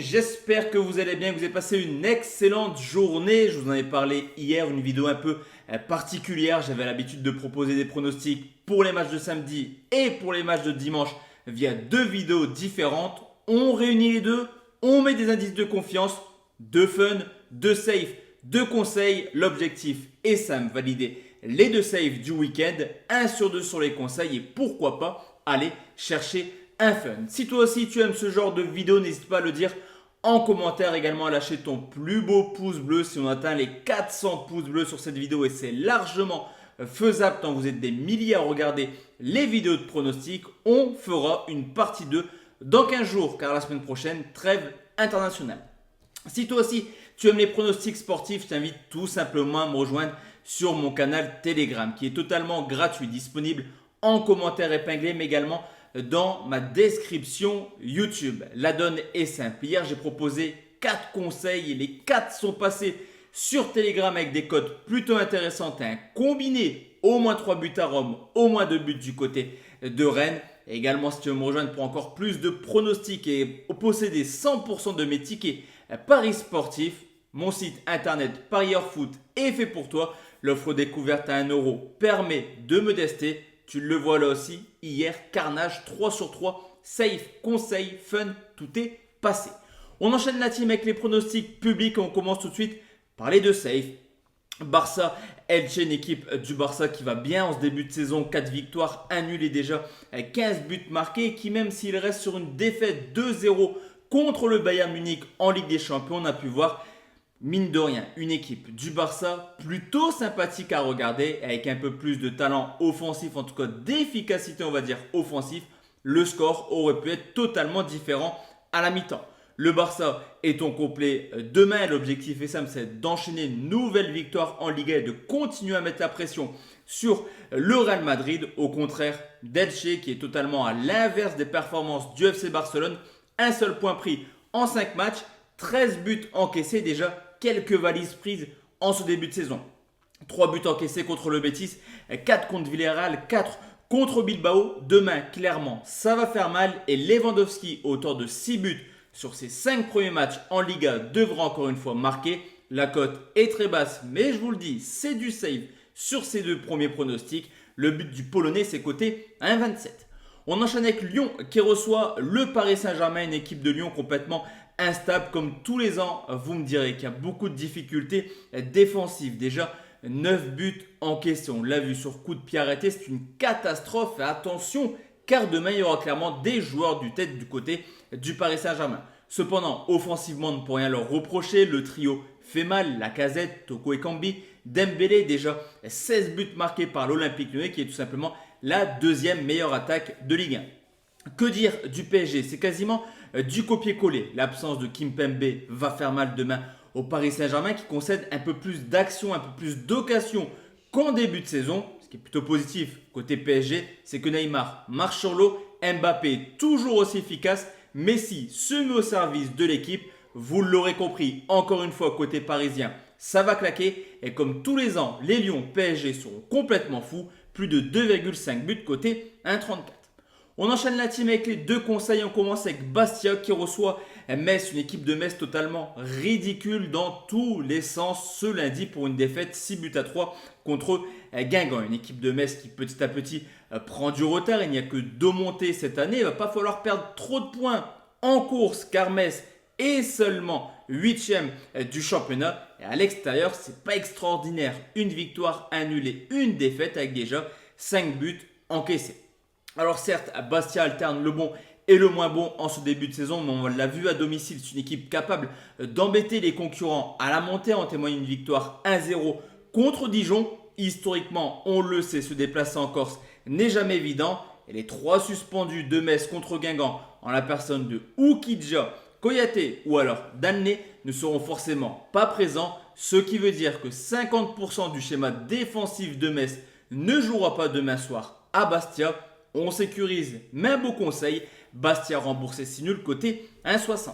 j'espère que vous allez bien, que vous avez passé une excellente journée. Je vous en ai parlé hier, une vidéo un peu particulière. J'avais l'habitude de proposer des pronostics pour les matchs de samedi et pour les matchs de dimanche via deux vidéos différentes. On réunit les deux, on met des indices de confiance, de fun, de safe, de conseils. L'objectif est simple, valider les deux safe du week-end, 1 sur 2 sur les conseils et pourquoi pas aller chercher un fun. Si toi aussi tu aimes ce genre de vidéo, n'hésite pas à le dire en commentaire, également à lâcher ton plus beau pouce bleu si on atteint les 400 pouces bleus sur cette vidéo et c'est largement faisable tant vous êtes des milliers à regarder les vidéos de pronostics. On fera une partie 2 dans 15 jours car la semaine prochaine, trêve internationale. Si toi aussi tu aimes les pronostics sportifs, je t'invite tout simplement à me rejoindre sur mon canal Telegram qui est totalement gratuit, disponible en commentaire épinglé mais également dans ma description YouTube. La donne est simple. Hier, j'ai proposé 4 conseils et les 4 sont passés sur Telegram avec des codes plutôt intéressants. Un combiné, au moins 3 buts à Rome, au moins 2 buts du côté de Rennes. Et également, si tu veux me rejoindre pour encore plus de pronostics et posséder 100% de mes tickets paris sportifs, mon site internet Parieur Foot est fait pour toi. L'offre découverte à 1 euro permet de me tester. Tu le vois là aussi, hier, carnage 3 sur 3, safe, conseil, fun, tout est passé. On enchaîne la team avec les pronostics publics et on commence tout de suite par les deux safe. Barça, Elche, une équipe du Barça qui va bien en ce début de saison, 4 victoires, 1 nul et déjà 15 buts marqués et qui même s'il reste sur une défaite 2-0 contre le Bayern Munich en Ligue des Champions, on a pu voir mine de rien, une équipe du Barça plutôt sympathique à regarder avec un peu plus de talent offensif, en tout cas d'efficacité on va dire offensif. Le score aurait pu être totalement différent à la mi-temps. Le Barça est au complet demain. L'objectif est simple, c'est d'enchaîner une nouvelle victoire en Liga et de continuer à mettre la pression sur le Real Madrid. Au contraire d'Elche qui est totalement à l'inverse des performances du FC Barcelone. Un seul point pris en 5 matchs, 13 buts encaissés déjà. Quelques valises prises en ce début de saison. 3 buts encaissés contre le Betis, 4 contre Villarreal, 4 contre Bilbao. Demain, clairement, ça va faire mal et Lewandowski, auteur de 6 buts sur ses 5 premiers matchs en Liga, devra encore une fois marquer. La cote est très basse, mais je vous le dis, c'est du save sur ces deux premiers pronostics. Le but du Polonais, c'est coté à 1,27. On enchaîne avec Lyon qui reçoit le Paris Saint-Germain, une équipe de Lyon complètement instable comme tous les ans. Vous me direz qu'il y a beaucoup de difficultés défensives. Déjà 9 buts encaissés, on l'a vu sur coup de pied arrêté, c'est une catastrophe. Et attention car demain il y aura clairement des joueurs du tête du côté du Paris Saint-Germain. Cependant offensivement on ne peut rien leur reprocher, le trio fait mal, Lacazette, Toko Ekambi, Dembélé, déjà 16 buts marqués par l'Olympique Lyonnais qui est tout simplement la deuxième meilleure attaque de Ligue 1. Que dire du PSG? C'est quasiment du copier-coller. L'absence de Kimpembe va faire mal demain au Paris Saint-Germain qui concède un peu plus d'action, un peu plus d'occasion qu'en début de saison. Ce qui est plutôt positif côté PSG, c'est que Neymar marche sur l'eau, Mbappé toujours aussi efficace, Messi se met au service de l'équipe. Vous l'aurez compris, encore une fois côté parisien, ça va claquer. Et comme tous les ans, les Lions PSG seront complètement fous. Plus de 2,5 buts côté 1,34. On enchaîne la team avec les deux conseils. On commence avec Bastia qui reçoit Metz, une équipe de Metz totalement ridicule dans tous les sens ce lundi pour une défaite 6-3 contre Guingamp. Une équipe de Metz qui petit à petit prend du retard. Il n'y a que 2 montées cette année. Il ne va pas falloir perdre trop de points en course car Metz est seulement 8e du championnat. Et à l'extérieur, ce n'est pas extraordinaire. Une victoire, un nul et une défaite avec déjà 5 buts encaissés. Alors certes, Bastia alterne le bon et le moins bon en ce début de saison, mais on l'a vu à domicile, c'est une équipe capable d'embêter les concurrents à la montée. En témoigne une victoire 1-0 contre Dijon. Historiquement, on le sait, se déplacer en Corse n'est jamais évident. Et les 3 suspendus de Metz contre Guingamp, en la personne de Oukidja, Koyaté ou alors Danlé, ne seront forcément pas présents. Ce qui veut dire que 50% du schéma défensif de Metz ne jouera pas demain soir à Bastia. On sécurise, mais un beau conseil, Bastia remboursé 6 nuls côté 1,60.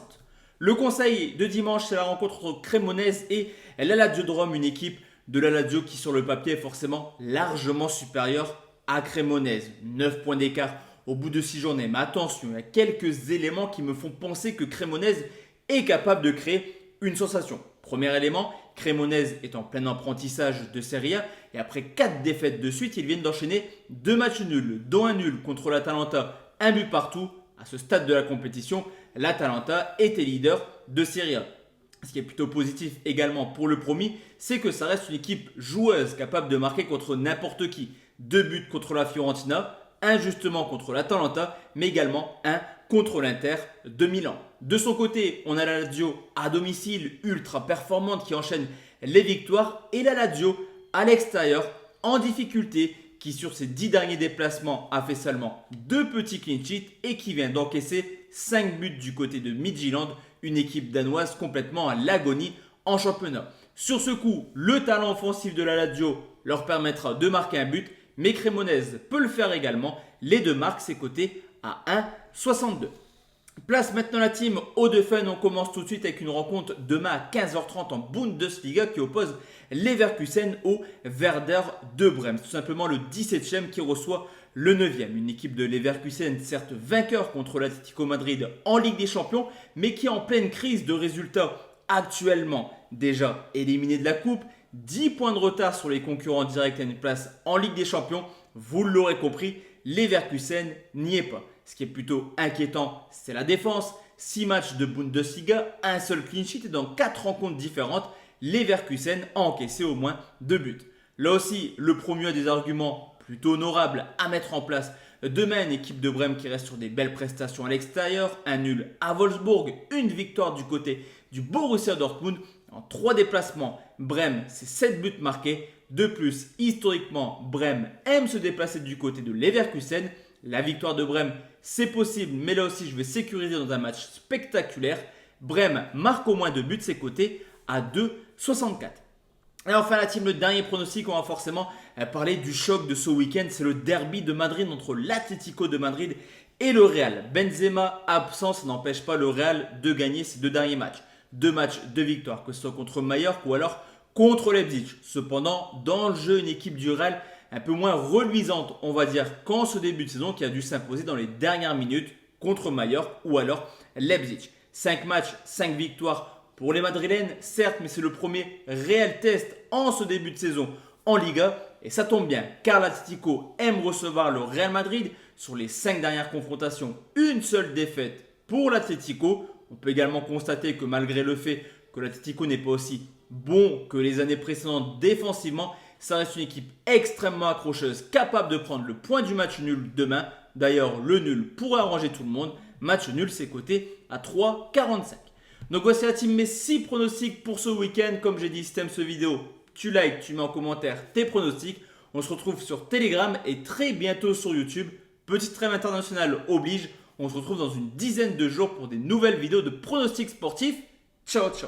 Le conseil de dimanche, c'est la rencontre entre Cremonese et l'Aladio de Rome, une équipe de l'Aladio qui sur le papier est forcément largement supérieure à Cremonese. 9 points d'écart au bout de 6 journées. Mais attention, il y a quelques éléments qui me font penser que Cremonese est capable de créer une sensation. Premier élément, Cremonese est en plein apprentissage de Serie A et après 4 défaites de suite, ils viennent d'enchaîner 2 matchs nuls, dont un nul contre l'Atalanta, un but partout. À ce stade de la compétition, l'Atalanta était leader de Serie A. Ce qui est plutôt positif également pour le promis, c'est que ça reste une équipe joueuse capable de marquer contre n'importe qui. 2 buts contre la Fiorentina, un justement contre l'Atalanta, mais également un contre l'Inter de Milan. De son côté, on a la Lazio à domicile ultra performante qui enchaîne les victoires et la Lazio à l'extérieur en difficulté qui sur ses 10 derniers déplacements a fait seulement 2 petits clean sheets et qui vient d'encaisser 5 buts du côté de Midtjylland, une équipe danoise complètement à l'agonie en championnat. Sur ce coup, le talent offensif de la Lazio leur permettra de marquer un but, mais Cremonese peut le faire également. Les deux marques, c'est coté à 1,62. Place maintenant la team au de fun. On commence tout de suite avec une rencontre demain à 15h30 en Bundesliga qui oppose Leverkusen au Werder de Brême. C'est tout simplement le 17e qui reçoit le 9e. Une équipe de Leverkusen, certes vainqueur contre l'Atlético Madrid en Ligue des Champions, mais qui est en pleine crise de résultats actuellement. Déjà éliminé de la coupe, 10 points de retard sur les concurrents directs à une place en Ligue des Champions. Vous l'aurez compris, Leverkusen n'y est pas. Ce qui est plutôt inquiétant, c'est la défense. 6 matchs de Bundesliga, un seul clean sheet et dans 4 rencontres différentes, Leverkusen a encaissé au moins 2 buts. Là aussi, le promu a des arguments plutôt honorables à mettre en place. Demain, une équipe de Brême qui reste sur des belles prestations à l'extérieur, un nul à Wolfsburg, une victoire du côté du Borussia Dortmund. En 3 déplacements, Brême, c'est 7 buts marqués. De plus, historiquement, Brême aime se déplacer du côté de Leverkusen. La victoire de Brême, c'est possible, mais là aussi, je vais sécuriser dans un match spectaculaire. Brême marque au moins 2 buts, c'est coté à 2,64. Et enfin la team, le dernier pronostic, on va forcément parler du choc de ce week-end. C'est le derby de Madrid entre l'Atlético de Madrid et le Real. Benzema absent, ça n'empêche pas le Real de gagner ses 2 derniers matchs. 2 matchs de victoire, que ce soit contre Mallorca ou alors contre Leipzig. Cependant, dans le jeu, une équipe du Real un peu moins reluisante, on va dire, qu'en ce début de saison, qui a dû s'imposer dans les dernières minutes contre Mallorca ou alors Leipzig. 5 matchs, 5 victoires pour les Madrilènes, certes, mais c'est le premier réel test en ce début de saison en Liga. Et ça tombe bien, car l'Atlético aime recevoir le Real Madrid. Sur les 5 dernières confrontations, une seule défaite pour l'Atlético. On peut également constater que malgré le fait que l'Atlético n'est pas aussi bon que les années précédentes défensivement, ça reste une équipe extrêmement accrocheuse, capable de prendre le point du match nul demain. D'ailleurs, le nul pourrait arranger tout le monde. Match nul, c'est coté à 3,45. Donc voici la team, mes 6 pronostics pour ce week-end. Comme j'ai dit, si tu aimes cette vidéo, tu likes, tu mets en commentaire tes pronostics. On se retrouve sur Telegram et très bientôt sur YouTube. Petite trêve internationale oblige. On se retrouve dans une dizaine de jours pour des nouvelles vidéos de pronostics sportifs. Ciao, ciao.